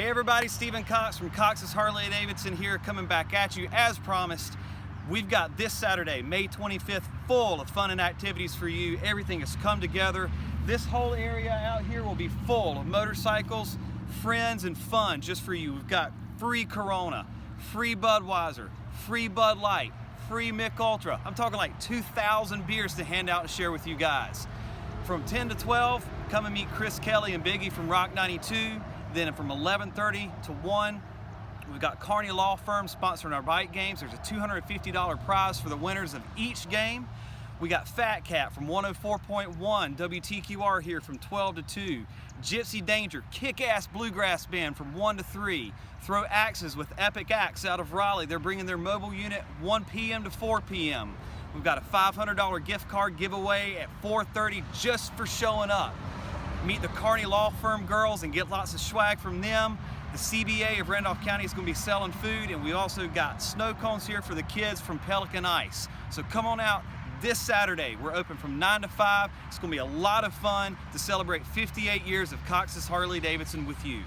Hey everybody, Stephen Cox from Cox's Harley-Davidson here, coming back at you as promised. We've got this Saturday, May 25th, full of fun and activities for you. Everything has come together. This whole area out here will be full of motorcycles, friends, and fun just for you. We've got free Corona, free Budweiser, free Bud Light, free Mick Ultra. I'm talking like 2,000 beers to hand out and share with you guys. From 10 to 12, come and meet Chris Kelly and Biggie from Rock 92. Then from 11:30 to 1, we've got Carney Law Firm sponsoring our bike games. There's a $250 prize for the winners of each game. We got Fat Cat from 104.1 WTQR here from 12 to 2. Gypsy Danger, kick-ass bluegrass band from 1 to 3. Throw Axes with Epic Axe out of Raleigh. They're bringing their mobile unit 1 p.m. to 4 p.m. We've got a $500 gift card giveaway at 4:30 just for showing up. Meet the Carney Law Firm girls and get lots of swag from them. The CBA of Randolph County is going to be selling food, and we also got snow cones here for the kids from Pelican Ice. So come on out this Saturday. We're open from 9 to 5. It's going to be a lot of fun to celebrate 58 years of Cox's Harley-Davidson with you.